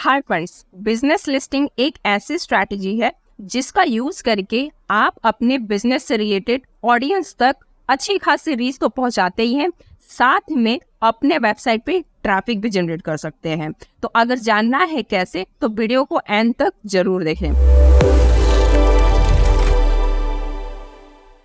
Hi friends, business listing एक ऐसी strategy है जिसका यूज करके आप अपने बिजनेस से रिलेटेड ऑडियंस तक अच्छी खासी रीच तो पहुंचाते ही हैं, साथ में अपने वेबसाइट पे ट्रैफिक भी जनरेट कर सकते हैं। तो अगर जानना है कैसे, तो वीडियो को एंड तक जरूर देखें।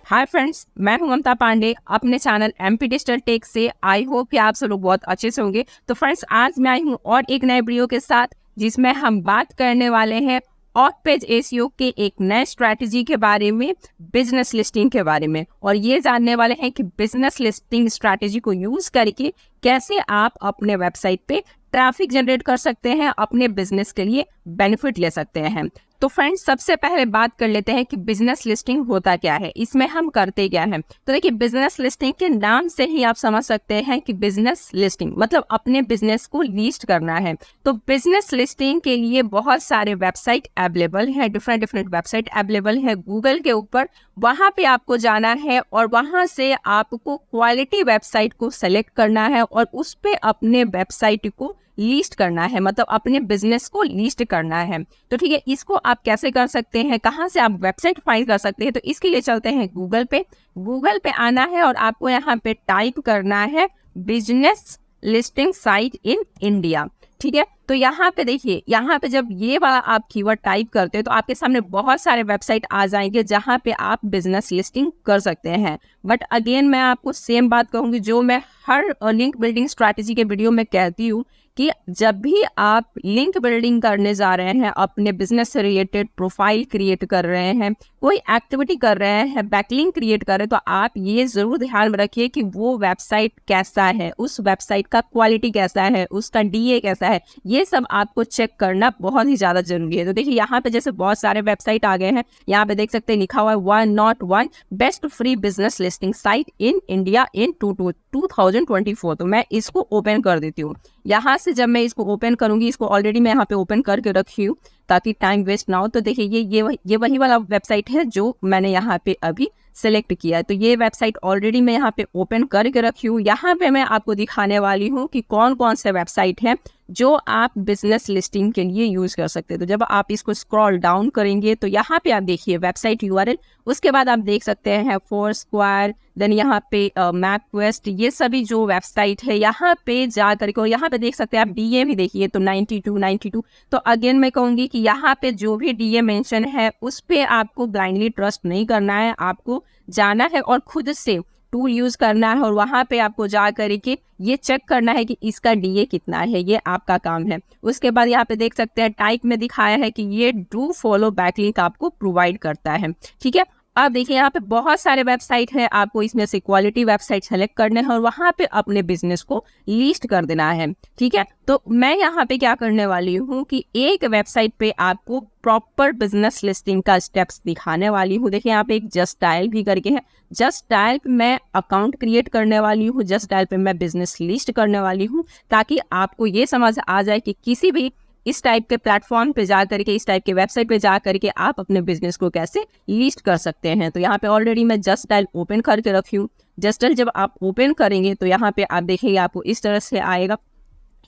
हाय फ्रेंड्स, मैं हूं ममता पांडे अपने चैनल एमपी डिजिटल टेक से। आई होप कि आप सब लोग बहुत अच्छे से होंगे। तो फ्रेंड्स, आज मैं आई हूं और एक नए वीडियो के साथ, जिसमें हम बात करने वाले हैं ऑफ पेज एसईओ के एक नए स्ट्रैटेजी के बारे में, बिजनेस लिस्टिंग के बारे में। और ये जानने वाले हैं कि बिजनेस लिस्टिंग स्ट्रैटेजी को यूज करके कैसे आप अपने वेबसाइट पे ट्रैफिक जनरेट कर सकते हैं, अपने बिजनेस के लिए बेनिफिट ले सकते हैं। तो फ्रेंड्स, सबसे पहले बात कर लेते हैं कि बिजनेस लिस्टिंग होता क्या है, इसमें हम करते क्या हैं। तो देखिए, बिजनेस लिस्टिंग के नाम से ही आप समझ सकते हैं कि बिजनेस लिस्टिंग मतलब अपने बिजनेस को लिस्ट करना है। तो बिजनेस लिस्टिंग के लिए बहुत सारे वेबसाइट अवेलेबल है, डिफरेंट वेबसाइट अवेलेबल है गूगल के ऊपर। वहां पे आपको जाना है और वहां से आपको क्वालिटी वेबसाइट को सेलेक्ट करना है और उस पे अपने वेबसाइट को लिस्ट करना है, मतलब अपने बिजनेस को लिस्ट करना है। तो ठीक है, इसको आप कैसे कर सकते हैं, कहाँ से आप वेबसाइट फाइंड कर सकते हैं, तो इसके लिए चलते हैं गूगल पे। गूगल पे आना है और आपको यहाँ पे टाइप करना है business listing site in India. ठीक है, तो यहाँ पे देखिए, यहाँ पे जब ये वाला आप कीवर्ड टाइप करते हैं तो आपके सामने बहुत सारे वेबसाइट आ जाएंगे जहाँ पे आप बिजनेस लिस्टिंग कर सकते हैं। बट अगेन मैं आपको सेम बात कहूंगी जो मैं हर लिंक बिल्डिंग स्ट्रैटेजी के वीडियो में कहती हूँ कि जब भी आप लिंक बिल्डिंग करने जा रहे हैं, अपने बिजनेस से रिलेटेड प्रोफाइल क्रिएट कर रहे हैं, कोई एक्टिविटी कर रहे हैं, बैकलिंक क्रिएट कर रहे हैं, तो आप ये जरूर ध्यान में रखिए कि वो वेबसाइट कैसा है, उस वेबसाइट का क्वालिटी कैसा है, उसका डीए कैसा है, ये सब आपको चेक करना बहुत ही ज्यादा जरूरी है। तो देखिए, यहाँ पे जैसे बहुत सारे वेबसाइट आ गए हैं, यहाँ पे देख सकते हैं लिखा हुआ है 101 best free business listing site in India in 2024। तो मैं इसको ओपन कर देती हूँ। यहाँ से जब मैं इसको ओपन करूंगी, इसको ऑलरेडी मैं यहाँ पे ओपन करके रखी हूँ ताकि टाइम वेस्ट ना हो। तो देखिए, ये वही वाला वेबसाइट है जो मैंने यहाँ पे अभी सेलेक्ट किया है। तो ये वेबसाइट ऑलरेडी मैं यहाँ पे ओपन करके रखी हूँ। यहाँ पे मैं आपको दिखाने वाली हूँ कि कौन कौन से वेबसाइट हैं जो आप बिजनेस लिस्टिंग के लिए यूज कर सकते हैं। तो जब आप इसको स्क्रॉल डाउन करेंगे तो यहाँ पे आप देखिए वेबसाइट यूआरएल, उसके बाद आप देख सकते हैं फोरस्क्वायर, देन यहाँ पे मैपक्वेस्ट, ये सभी जो वेबसाइट है यहाँ पे जा करके, और यहाँ पे देख सकते हैं आप डीए भी देखिए तो 92। तो अगेन मैं कहूँगी कि यहाँ पे जो भी डीए मेंशन है उस पे आपको ब्लाइंडली ट्रस्ट नहीं करना है, आपको जाना है और खुद से टूल यूज करना है और वहां पे आपको जा करके ये चेक करना है कि इसका डीए कितना है, ये आपका काम है। उसके बाद यहाँ पे देख सकते हैं टाइप में दिखाया है कि ये डू फॉलो बैकलिंक आपको प्रोवाइड करता है। ठीक है, अब देखिए यहाँ पे बहुत सारे वेबसाइट है, आपको इसमें से क्वालिटी वेबसाइट सेलेक्ट करने हैं और वहां पे अपने बिजनेस को लिस्ट कर देना है। ठीक है, तो मैं यहाँ पे क्या करने वाली हूँ कि एक वेबसाइट पे आपको प्रॉपर बिजनेस लिस्टिंग का स्टेप्स दिखाने वाली हूँ। देखिए यहाँ पे एक जस्ट डायल भी करके है, जस्ट डायल पे मैं अकाउंट क्रिएट करने वाली हूँ, जस्ट डायल पे मैं बिजनेस लिस्ट करने वाली हूँ, ताकि आपको ये समझ आ जाए कि किसी भी इस टाइप के प्लेटफॉर्म पे जा करके, इस टाइप के वेबसाइट पे जा करके आप अपने बिजनेस को कैसे लिस्ट कर सकते हैं। तो यहाँ पे ऑलरेडी मैं जस्ट डायल ओपन करके रखी हूँ। जस्ट डायल जब आप ओपन करेंगे तो यहाँ पे आप देखिए आपको इस तरह से आएगा।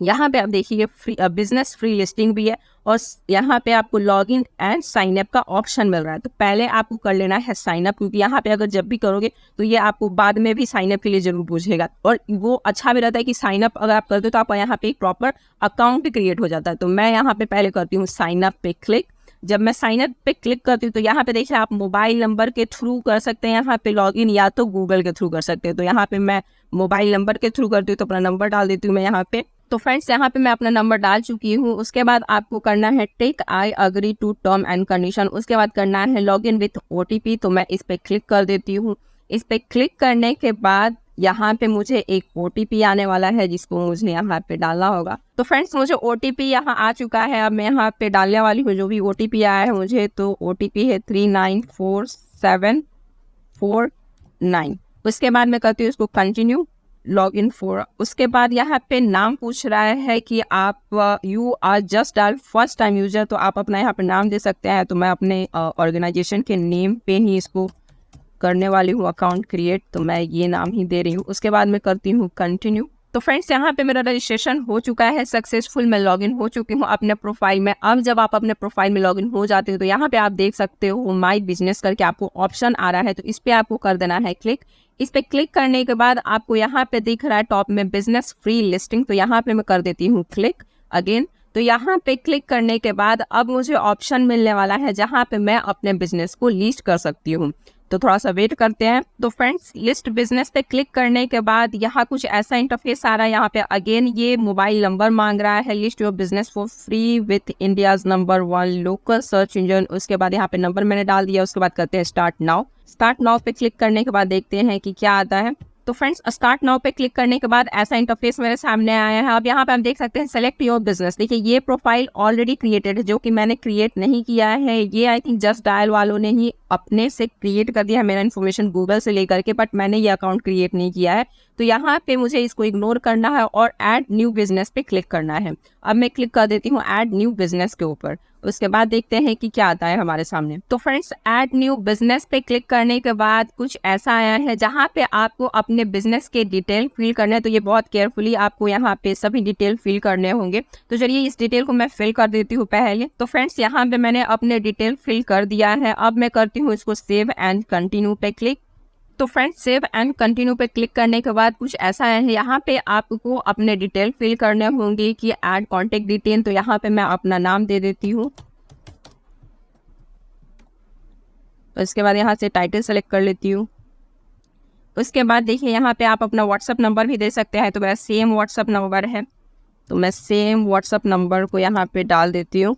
यहाँ पे आप देखिए फ्री बिजनेस फ्री लिस्टिंग भी है और यहाँ पे आपको लॉगिन एंड साइन अप का ऑप्शन मिल रहा है। तो पहले आपको कर लेना है साइन अप, क्योंकि यहाँ पे अगर जब भी करोगे तो ये आपको बाद में भी साइन अप के लिए जरूर पूछेगा, और वो अच्छा भी रहता है कि साइन अप अगर आप करते हो तो आप यहाँ पे एक प्रॉपर अकाउंट क्रिएट हो जाता है। तो मैं यहाँ पे पहले करती हूँ साइन अप पे क्लिक। जब मैं साइन अप पे क्लिक करती हूँ तो यहाँ पे देखिए आप मोबाइल नंबर के थ्रू कर सकते हैं यहाँ पे लॉगिन, या तो गूगल के थ्रू कर सकते हैं। तो यहाँ पे मैं मोबाइल नंबर के थ्रू करती हूँ, तो अपना नंबर डाल देती हूँ मैं यहाँ पे। तो फ्रेंड्स, यहाँ पे मैं अपना नंबर डाल चुकी हूँ। उसके बाद आपको करना है take I agree to term and condition. उसके बाद करना है लॉगिन विथ ओटीपी। तो मैं इस पे क्लिक कर देती हूँ। इस पे क्लिक करने के बाद यहाँ पे मुझे एक ओटीपी आने वाला है जिसको मुझे यहाँ पे डालना होगा। तो फ्रेंड्स, मुझे ओटीपी यहाँ आ चुका है। अब मैं यहाँ पे डालने वाली हूँ जो भी ओटीपी आया है मुझे। तो ओटीपी है 394749। उसके बाद मैं करती हूँ इसको कंटिन्यू लॉगिन फॉर। उसके बाद यहाँ पे नाम पूछ रहा है कि आप you are just dial first time user, तो आप अपना यहाँ पे नाम दे सकते हैं। तो मैं अपने ऑर्गेनाइजेशन के नेम पे ही इसको करने वाली हूँ अकाउंट क्रिएट, तो मैं ये नाम ही दे रही हूँ। उसके बाद मैं करती हूँ कंटिन्यू। तो फ्रेंड्स यहाँ पे मेरा रजिस्ट्रेशन हो चुका है सक्सेसफुल, मैं लॉगिन हो चुकी हूँ अपने प्रोफाइल में। अब जब आप अपने प्रोफाइल में लॉगिन हो जाते हो तो यहाँ पे आप देख सकते हो माई बिजनेस करके आपको ऑप्शन आ रहा है, तो इस पे आपको कर देना है क्लिक। इस पे क्लिक करने के बाद आपको यहाँ पे दिख रहा है टॉप में बिजनेस फ्री लिस्टिंग, तो यहाँ पे मैं कर देती हूँ क्लिक अगेन। तो यहाँ पे क्लिक करने के बाद अब मुझे ऑप्शन मिलने वाला है जहाँ पे मैं अपने बिजनेस को लिस्ट कर सकती हूँ। तो थोड़ा सा वेट करते हैं। तो फ्रेंड्स लिस्ट बिजनेस पे क्लिक करने के बाद यहाँ कुछ ऐसा इंटरफेस आ रहा है। यहाँ पे अगेन ये मोबाइल नंबर मांग रहा है, list your business for free with India's number 1 local search engine. उसके बाद यहाँ पे नंबर मैंने डाल दिया। उसके बाद करते हैं स्टार्ट नाउ। स्टार्ट नाउ पे क्लिक करने के बाद देखते हैं कि क्या आता है। तो फ्रेंड्स स्टार्ट नाउ पे क्लिक करने के बाद ऐसा इंटरफेस मेरे सामने आया है। अब यहाँ पे आप देख सकते हैं सेलेक्ट योर बिजनेस। देखिए ये प्रोफाइल ऑलरेडी क्रिएटेड है, जो कि मैंने क्रिएट नहीं किया है। ये आई थिंक जस्ट डायल वालों ने ही अपने से क्रिएट कर दिया है मेरा इन्फॉर्मेशन गूगल से लेकर के, बट मैंने ये अकाउंट क्रिएट नहीं किया है। तो यहाँ पे मुझे इसको इग्नोर करना है और ऐड न्यू बिजनेस पे क्लिक करना है। अब मैं क्लिक कर देती हूँ ऐड न्यू बिजनेस के ऊपर। उसके बाद देखते हैं कि क्या आता है हमारे सामने। तो फ्रेंड्स ऐड न्यू बिजनेस पे क्लिक करने के बाद कुछ ऐसा आया है जहाँ पे आपको अपने बिजनेस के डिटेल फिल करने हैं। तो ये बहुत केयरफुली आपको यहाँ पे सभी डिटेल फिल करने होंगे। तो चलिए इस डिटेल को मैं फिल कर देती हूँ पहले। तो फ्रेंड्स यहाँ पे मैंने अपने डिटेल फिल कर दिया है। अब मैं करती हूँ इसको सेव एंड कंटिन्यू पे क्लिक। तो फ्रेंड्स सेव एंड कंटिन्यू पे क्लिक करने के बाद कुछ ऐसा है, यहाँ पे आपको अपने डिटेल फिल करने होंगे कि ऐड कॉन्टेक्ट डिटेल। तो यहाँ पे मैं अपना नाम दे देती हूँ। उसके बाद यहाँ से टाइटल सेलेक्ट कर लेती हूँ। उसके बाद देखिए यहाँ पे आप अपना व्हाट्सअप नंबर भी दे सकते हैं। तो मेरा सेम व्हाट्सअप नंबर है, तो मैं सेम व्हाट्सअप नंबर को यहाँ पे डाल देती हूँ।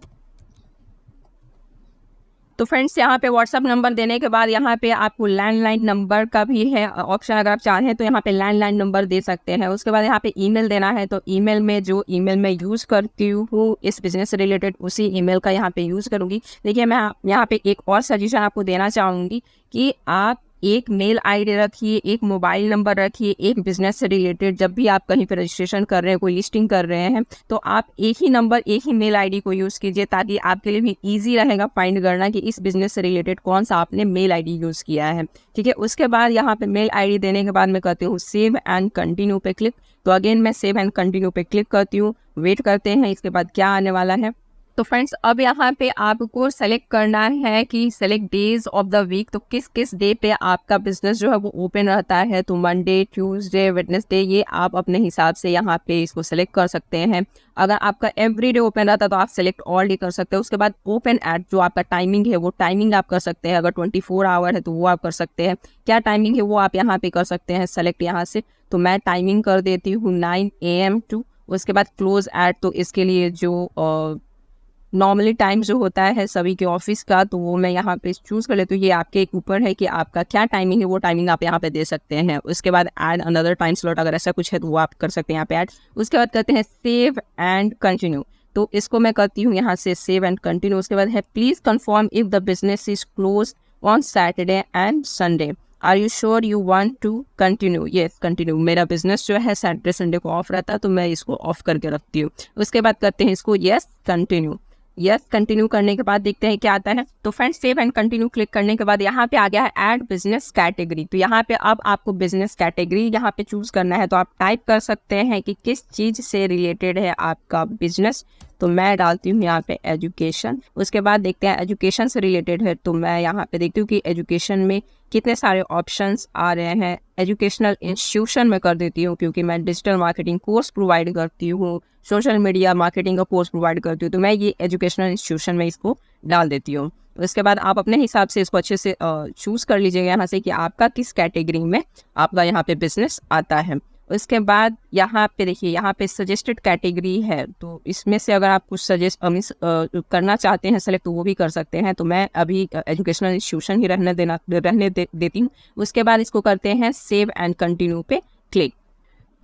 तो फ्रेंड्स यहाँ पे व्हाट्सअप नंबर देने के बाद यहाँ पे आपको लैंडलाइन नंबर का भी है ऑप्शन, अगर आप चाहें तो यहाँ पे लैंडलाइन नंबर दे सकते हैं। उसके बाद यहाँ पे ईमेल देना है। तो ईमेल में जो ईमेल मैं यूज़ करती हूँ इस बिज़नेस से रिलेटेड उसी ईमेल का यहाँ पे यूज़ करूँगी। देखिए मैं यहाँ पे एक और सजेशन आपको देना चाहूँगी कि आप एक मेल आईडी रखिए, एक मोबाइल नंबर रखिए, एक बिजनेस से रिलेटेड। जब भी आप कहीं पर रजिस्ट्रेशन कर रहे हैं, कोई लिस्टिंग कर रहे हैं, तो आप एक ही नंबर एक ही मेल आईडी को यूज़ कीजिए, ताकि आपके लिए भी इजी रहेगा फाइंड करना कि इस बिजनेस से रिलेटेड कौन सा आपने मेल आईडी यूज़ किया है। ठीक है। उसके बाद यहाँ पे मेल आईडी देने के बाद मैं करती हूँ सेव एंड कंटिन्यू पे क्लिक। तो अगेन मैं सेव एंड कंटिन्यू पे क्लिक करती हूँ। वेट करते हैं इसके बाद क्या आने वाला है। तो फ्रेंड्स अब यहाँ पे आपको सेलेक्ट करना है कि select days of the week. तो किस किस डे पे आपका बिजनेस जो है वो ओपन रहता है। तो मंडे, ट्यूसडे, वेडनेसडे, ये आप अपने हिसाब से यहाँ पे इसको सेलेक्ट कर सकते हैं। अगर आपका एवरी डे ओपन रहता है तो आप सेलेक्ट ऑल डे कर सकते हैं। उसके बाद ओपन एट जो आपका टाइमिंग है वो टाइमिंग आप कर सकते हैं। अगर 24 आवर है तो वो आप कर सकते हैं। क्या टाइमिंग है वो आप यहाँ पे कर सकते हैं सेलेक्ट यहाँ से। तो मैं टाइमिंग कर देती हूँ 9 AM टू। उसके बाद क्लोज एट, तो इसके लिए जो नॉर्मली टाइम जो होता है सभी के ऑफिस का, तो वो मैं यहाँ पे चूज़ कर लेती हूँ। ये आपके ऊपर है कि आपका क्या टाइमिंग है, वो टाइमिंग आप यहाँ पे दे सकते हैं। उसके बाद ऐड अनदर टाइम स्लॉट, अगर ऐसा कुछ है तो वो आप कर सकते हैं यहाँ पे ऐड। उसके बाद करते हैं सेव एंड कंटिन्यू। तो इसको मैं करती हूँ यहाँ से सेव एंड कंटिन्यू। उसके बाद है please confirm if the business is close on Saturday and Sunday. Are you sure you want to continue. Yes continue. मेरा बिजनेस जो है सैटरडे संडे को ऑफ रहता है, तो मैं इसको ऑफ करके रखती हूँ। उसके बाद करते हैं इसको येस कंटिन्यू। यस कंटिन्यू करने के बाद देखते हैं क्या आता है। तो friends save and continue click करने के बाद यहाँ पे आ गया है ऐड बिजनेस कैटेगरी। तो यहाँ पे अब आपको बिजनेस कैटेगरी यहाँ पे चूज करना है। तो आप टाइप कर सकते हैं कि किस चीज़ से रिलेटेड है आपका बिजनेस। तो मैं डालती हूँ यहाँ पे एजुकेशन। उसके बाद देखते हैं एजुकेशन से रिलेटेड है, तो मैं यहाँ पे देखती हूँ कि एजुकेशन में कितने सारे ऑप्शंस आ रहे हैं। एजुकेशनल इंस्टीट्यूशन में कर देती हूँ, क्योंकि मैं डिजिटल मार्केटिंग कोर्स प्रोवाइड करती हूँ, सोशल मीडिया मार्केटिंग का कोर्स प्रोवाइड करती हूँ। तो मैं ये एजुकेशनल इंस्टीट्यूशन में इसको डाल देती हूँ। उसके बाद आप अपने हिसाब से इसको अच्छे से चूज़ कर लीजिएगा यहाँ से कि आपका किस कैटेगरी में आपका यहाँ पे बिजनेस आता है। उसके बाद यहाँ पे देखिए यहाँ पे सजेस्टेड कैटेगरी है, तो इसमें से अगर आप कुछ सजेस्ट करना चाहते हैं सेलेक्ट, तो वो भी कर सकते हैं। तो मैं अभी एजुकेशनल इंस्टीट्यूशन ही रहने देती हूँ। उसके बाद इसको करते हैं सेव एंड कंटिन्यू पे क्लिक।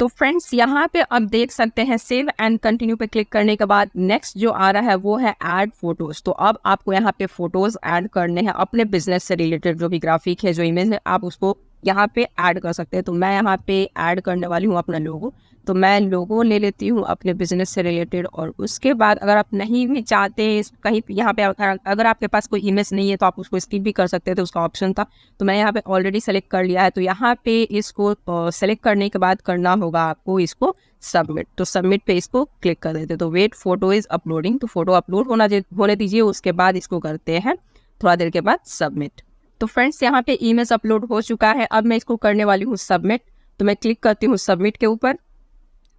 तो फ्रेंड्स यहाँ पे अब देख सकते हैं सेव एंड कंटिन्यू पे क्लिक करने के बाद नेक्स्ट जो आ रहा है वो है ऐड फोटोज। तो अब आपको यहाँ पे फोटोज ऐड करने हैं अपने बिजनेस से रिलेटेड। जो भी ग्राफिक है, जो इमेज है, आप उसको यहाँ पे ऐड कर सकते हैं। तो मैं यहाँ पे ऐड करने वाली हूँ अपना लोगो। तो मैं लोगो ले लेती हूँ अपने बिजनेस से रिलेटेड, और उसके बाद अगर आप नहीं भी चाहते कहीं यहाँ पे अगर आपके पास कोई इमेज नहीं है तो आप उसको स्किप भी कर सकते थे, उसका ऑप्शन था। तो मैं यहाँ पे ऑलरेडी सेलेक्ट कर लिया है। तो यहाँ पे इसको सेलेक्ट करने के बाद करना होगा आपको इसको सबमिट। तो सबमिट पे इसको क्लिक कर देते। तो वेट फोटो इज अपलोडिंग, तो फोटो अपलोड होने दीजिए, उसके बाद इसको करते हैं थोड़ा देर के बाद सबमिट। तो फ्रेंड्स यहाँ पे इमेज अपलोड हो चुका है। अब मैं इसको करने वाली हूँ सबमिट। तो मैं क्लिक करती हूँ सबमिट के ऊपर।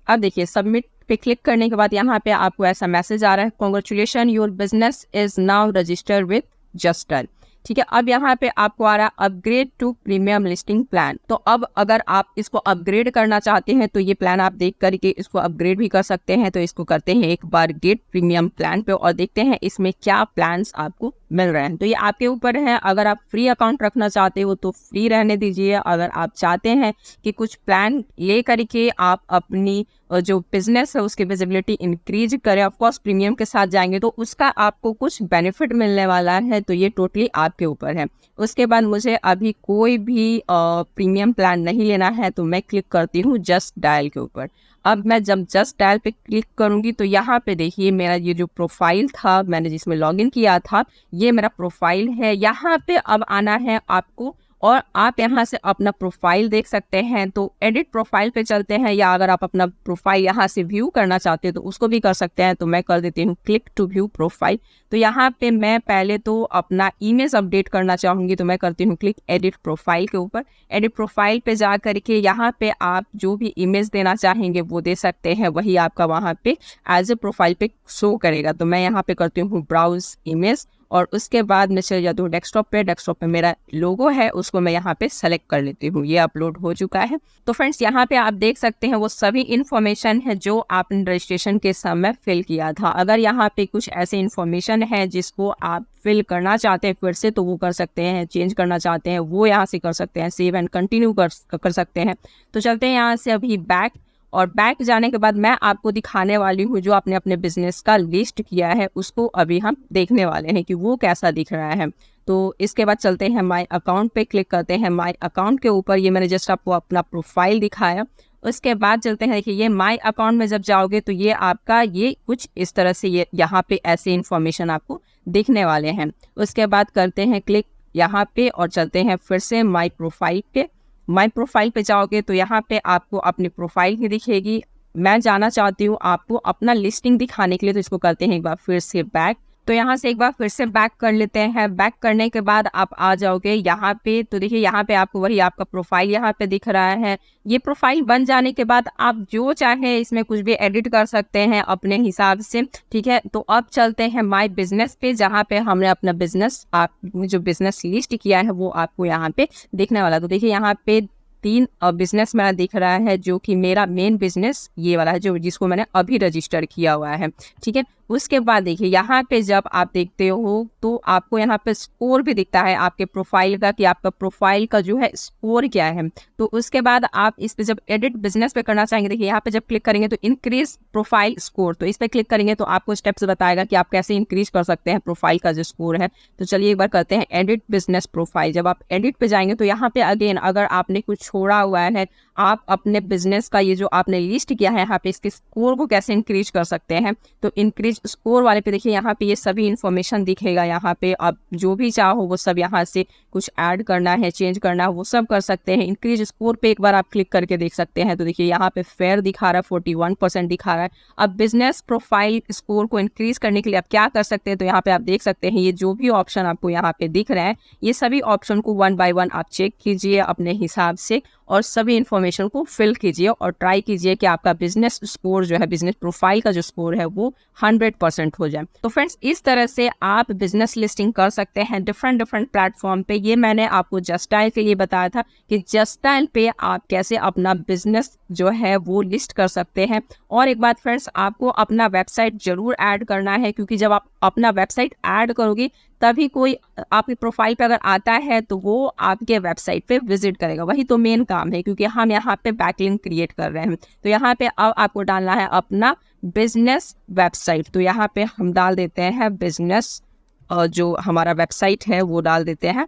अब देखिए सबमिट पे क्लिक करने के बाद यहाँ पे आपको ऐसा मैसेज आ रहा है, congratulation your business is now registered with Justdial. ठीक है, अब यहाँ पे आपको आ रहा है upgrade to premium listing plan. तो अब अगर आप इसको अपग्रेड करना चाहते हैं तो ये प्लान आप देख करके इसको अपग्रेड भी कर सकते हैं। तो इसको करते हैं एक बार गेट प्रीमियम प्लान पे और देखते हैं इसमें क्या प्लान्स आपको मिल रहे हैं। तो ये आपके ऊपर है, अगर आप फ्री अकाउंट रखना चाहते हो तो फ्री रहने दीजिए। अगर आप चाहते हैं कि कुछ प्लान ले करके आप अपनी जो बिजनेस है उसकी विजिबिलिटी इंक्रीज करें, ऑफकोर्स प्रीमियम के साथ जाएंगे तो उसका आपको कुछ बेनिफिट मिलने वाला है। तो ये टोटली आपके ऊपर है। उसके बाद मुझे अभी कोई भी प्रीमियम प्लान नहीं लेना है, तो मैं क्लिक करती हूँ जस्ट डायल के ऊपर। अब मैं जब जस्ट डायल पे क्लिक करूंगी तो यहाँ पे देखिए मेरा ये जो प्रोफाइल था, मैंने जिसमें लॉगिन किया था, ये मेरा प्रोफाइल है। यहाँ पे अब आना है आपको और आप यहाँ से अपना प्रोफाइल देख सकते हैं। तो एडिट प्रोफाइल पे चलते हैं, या अगर आप अपना प्रोफाइल यहाँ से व्यू करना चाहते हैं तो उसको भी कर सकते हैं। तो मैं कर देती हूँ क्लिक टू व्यू प्रोफाइल। तो यहाँ पे मैं पहले तो अपना इमेज अपडेट करना चाहूँगी, तो मैं करती हूँ क्लिक एडिट प्रोफाइल के ऊपर। एडिट प्रोफाइल पे जा करके यहाँ पे आप जो भी इमेज देना चाहेंगे वो दे सकते हैं, वही आपका वहाँ पे एज ए प्रोफाइल पे शो करेगा। तो मैं यहाँ पे करती हूँ ब्राउज इमेज, और उसके बाद मैं चले जाती हूँ डेस्कटॉप पे। डेस्कटॉप पे मेरा लोगो है, उसको मैं यहाँ पे सेलेक्ट कर लेती हूँ। ये अपलोड हो चुका है। तो फ्रेंड्स यहाँ पे आप देख सकते हैं वो सभी इन्फॉर्मेशन है जो आपने रजिस्ट्रेशन के समय फिल किया था। अगर यहाँ पे कुछ ऐसे इन्फॉर्मेशन है जिसको आप फिल करना चाहते हैं फिर से तो वो कर सकते हैं, चेंज करना चाहते हैं वो यहाँ से कर सकते हैं, सेव एंड कंटिन्यू कर सकते हैं। तो चलते हैं यहाँ से अभी बैक, और बैक जाने के बाद मैं आपको दिखाने वाली हूँ जो आपने अपने बिजनेस का लिस्ट किया है उसको अभी हम देखने वाले हैं कि वो कैसा दिख रहा है। तो इसके बाद चलते हैं माय अकाउंट पे क्लिक करते हैं। माय अकाउंट के ऊपर ये मैंने जस्ट आपको अपना प्रोफाइल दिखाया। उसके बाद चलते हैं, देखिए ये माय अकाउंट में जब जाओगे तो ये आपका ये कुछ इस तरह से ये यहाँ पे ऐसे इन्फॉर्मेशन आपको दिखने वाले हैं। उसके बाद करते हैं क्लिक यहाँ पे और चलते हैं फिर से माय प्रोफाइल पे। माय प्रोफाइल पे जाओगे तो यहाँ पे आपको अपनी प्रोफाइल ही दिखेगी। मैं जाना चाहती हूँ आपको अपना लिस्टिंग दिखाने के लिए, तो इसको करते हैं एक बार फिर से बैक। तो यहाँ से एक बार फिर से बैक कर लेते हैं। बैक करने के बाद आप आ जाओगे यहाँ पे, तो देखिए यहाँ पे आपको वही आपका प्रोफाइल यहाँ पे दिख रहा है। ये प्रोफाइल बन जाने के बाद आप जो चाहे इसमें कुछ भी एडिट कर सकते हैं अपने हिसाब से। ठीक है, तो अब चलते हैं माय बिजनेस पे, जहाँ पे हमने अपना बिजनेस जो बिजनेस लिस्ट किया है वो आपको यहाँ पे दिखने वाला। तो देखिए यहाँ पे 3 बिजनेस मेरा दिख रहा है, जो कि मेरा मेन बिजनेस ये वाला है जो जिसको मैंने अभी रजिस्टर किया हुआ है। ठीक है, उसके बाद देखिए यहाँ पे जब आप देखते हो तो आपको यहाँ पे स्कोर भी दिखता है आपके प्रोफाइल का, कि आपका प्रोफाइल का जो है स्कोर क्या है। तो उसके बाद आप इस पे जब एडिट बिजनेस पे करना चाहेंगे, देखिए यहाँ पे जब क्लिक करेंगे तो इंक्रीज प्रोफाइल स्कोर, तो इस पे क्लिक करेंगे तो आपको स्टेप्स बताएगा कि आप कैसे इंक्रीज कर सकते हैं प्रोफाइल का जो स्कोर है। तो चलिए एक बार करते हैं एडिट बिजनेस प्रोफाइल। जब आप एडिट पे जाएंगे तो यहाँ पे अगेन अगर आपने कुछ छोड़ा हुआ है, आप अपने बिजनेस का ये जो आपने लिस्ट किया है यहाँ पे इसके स्कोर को कैसे इंक्रीज कर सकते हैं। तो इंक्रीज स्कोर वाले पे देखिए यहाँ पे ये सभी इन्फॉर्मेशन दिखेगा। यहाँ पे आप जो भी चाहो वो सब यहाँ से कुछ ऐड करना है, चेंज करना है, वो सब कर सकते हैं। इंक्रीज स्कोर पे एक बार आप क्लिक करके देख सकते हैं। तो देखिए यहाँ पे फेयर दिखा रहा है, 41% दिखा रहा है। अब बिजनेस प्रोफाइल स्कोर को इंक्रीज करने के लिए आप क्या कर सकते हैं, तो यहाँ पे आप देख सकते हैं ये जो भी ऑप्शन आपको यहाँ पे दिख रहे हैं ये सभी ऑप्शन को 1 बाय 1 आप चेक कीजिए अपने हिसाब से और सभी इन्फॉर्मेशन को फिल कीजिए और ट्राई कीजिए कि आपका बिजनेस स्कोर जो है, बिजनेस प्रोफाइल का जो स्कोर है वो 100% हो जाए। तो फ्रेंड्स इस तरह से आप बिजनेस लिस्टिंग कर सकते हैं डिफरेंट प्लेटफॉर्म पे। ये मैंने आपको जस्ट डायल के लिए बताया था कि जस्ट डायल पे आप कैसे अपना बिजनेस जो है वो लिस्ट कर सकते हैं। और एक बात फ्रेंड्स, आपको अपना वेबसाइट जरूर ऐड करना है, क्योंकि जब आप अपना वेबसाइट ऐड करोगे तभी कोई आपकी प्रोफाइल पे अगर आता है तो वो आपके वेबसाइट पे विजिट करेगा। वही तो मेन काम है, क्योंकि हम यहाँ पे बैकलिंक क्रिएट कर रहे हैं। तो यहाँ पे अब आपको डालना है अपना बिजनेस वेबसाइट। तो यहाँ पे हम डाल देते हैं बिजनेस, जो हमारा वेबसाइट है वो डाल देते हैं।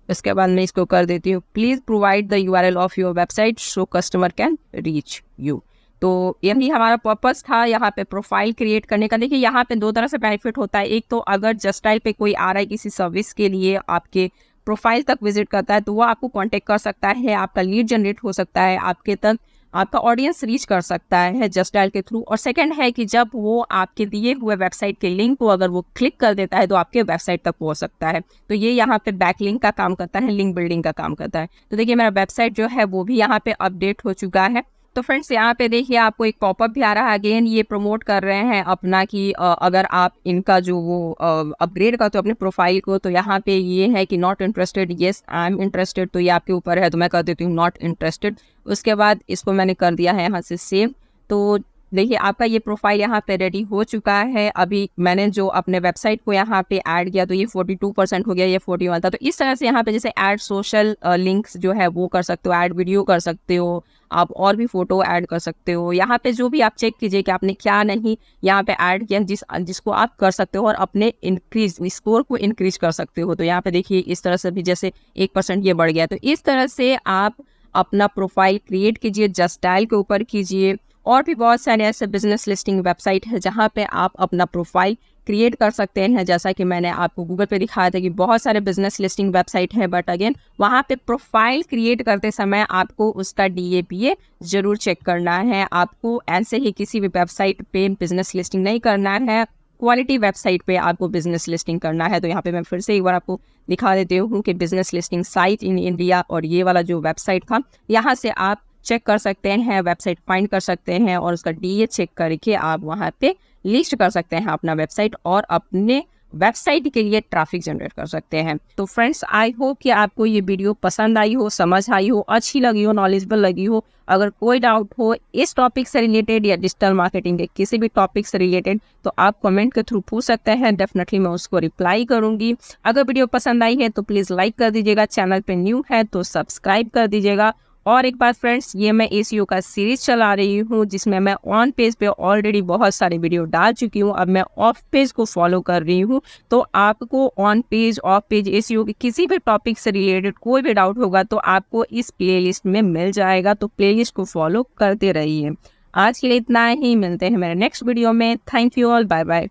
इसके बाद मैं इसको कर देती हूँ please provide the URL of your website so customer can reach you. तो यही हमारा पर्पस था यहाँ पे प्रोफाइल क्रिएट करने का। देखिए यहाँ पे दो तरह से बेनिफिट होता है। एक तो अगर जस्ट डायल पे कोई आ रहा है किसी सर्विस के लिए आपके प्रोफाइल तक विजिट करता है तो वो आपको कांटेक्ट कर सकता है, आपका लीड जनरेट हो सकता है, आपके तक आपका ऑडियंस रीच कर सकता है जस्ट डायल के थ्रू। और सेकंड है कि जब वो आपके दिए हुए वेबसाइट के लिंक को अगर वो क्लिक कर देता है तो आपके वेबसाइट तक पहुंच सकता है। तो ये यहाँ पे बैक लिंक का काम करता है, लिंक बिल्डिंग का काम करता है। तो देखिए मेरा वेबसाइट जो है वो भी यहाँ पे अपडेट हो चुका है। तो फ्रेंड्स यहाँ पे देखिए आपको एक पॉपअप भी आ रहा है। अगेन ये प्रमोट कर रहे हैं अपना कि अगर आप इनका जो वो अपग्रेड करते हो अपने प्रोफाइल को तो यहाँ पे ये है कि not interested, yes I am interested, तो ये आपके ऊपर है। तो मैं कर देती हूँ नॉट इंटरेस्टेड। उसके बाद इसको मैंने कर दिया है यहाँ से सेव। तो देखिए आपका ये प्रोफाइल यहाँ पे रेडी हो चुका है। अभी मैंने जो अपने वेबसाइट को यहाँ पे ऐड किया तो ये 42% हो गया, ये 41 था। तो इस तरह से यहाँ पे जैसे ऐड सोशल लिंक्स जो है वो कर सकते हो, ऐड वीडियो कर सकते हो, आप और भी फोटो ऐड कर सकते हो। यहाँ पे जो भी आप चेक कीजिए कि आपने क्या नहीं यहाँ पे ऐड किया जिसको आप कर सकते हो और अपने इंक्रीज स्कोर को इंक्रीज कर सकते हो। तो यहाँ पे देखिए इस तरह से भी जैसे 1% ये बढ़ गया। तो इस तरह से आप अपना प्रोफाइल क्रिएट कीजिए, जस्ट डायल के ऊपर कीजिए। और भी बहुत सारे ऐसे बिजनेस लिस्टिंग वेबसाइट है जहाँ पे आप अपना प्रोफाइल क्रिएट कर सकते हैं। जैसा कि मैंने आपको गूगल पे दिखाया था कि बहुत सारे बिजनेस लिस्टिंग वेबसाइट है, बट अगेन वहाँ पे प्रोफाइल क्रिएट करते समय आपको उसका DAPA जरूर चेक करना है। आपको ऐसे ही किसी भी वेबसाइट पे बिजनेस लिस्टिंग नहीं करना है, क्वालिटी वेबसाइट पे आपको बिजनेस लिस्टिंग करना है। तो यहाँ पे मैं फिर से एक बार आपको दिखा देती हूँ कि business listing site in India और ये वाला जो वेबसाइट था यहाँ से आप चेक कर सकते हैं, वेबसाइट फाइंड कर सकते हैं और उसका DA चेक करके आप वहाँ पे लिस्ट कर सकते हैं अपना वेबसाइट और अपने वेबसाइट के लिए ट्रैफिक जनरेट कर सकते हैं। तो फ्रेंड्स आई होप कि आपको ये वीडियो पसंद आई हो, समझ आई हो, अच्छी लगी हो, नॉलेजेबल लगी हो। अगर कोई डाउट हो इस टॉपिक से रिलेटेड या डिजिटल मार्केटिंग के किसी भी टॉपिक से रिलेटेड तो आप कमेंट के थ्रू पूछ सकते हैं, डेफिनेटली मैं उसको रिप्लाई करूंगी। अगर वीडियो पसंद आई है तो प्लीज़ लाइक कर दीजिएगा, चैनल पे न्यू है तो सब्सक्राइब कर दीजिएगा। और एक बात फ्रेंड्स, ये मैं ACO का सीरीज चला रही हूँ जिसमें मैं ऑन पेज पे ऑलरेडी बहुत सारे वीडियो डाल चुकी हूँ। अब मैं ऑफ पेज को फॉलो कर रही हूँ। तो आपको on page of page ACO के किसी भी टॉपिक से रिलेटेड कोई भी डाउट होगा तो आपको इस प्लेलिस्ट में मिल जाएगा। तो प्लेलिस्ट को फॉलो करते रहिए। आज के लिए इतना ही, मिलते हैं मेरे नेक्स्ट वीडियो में। Thank you all, bye bye.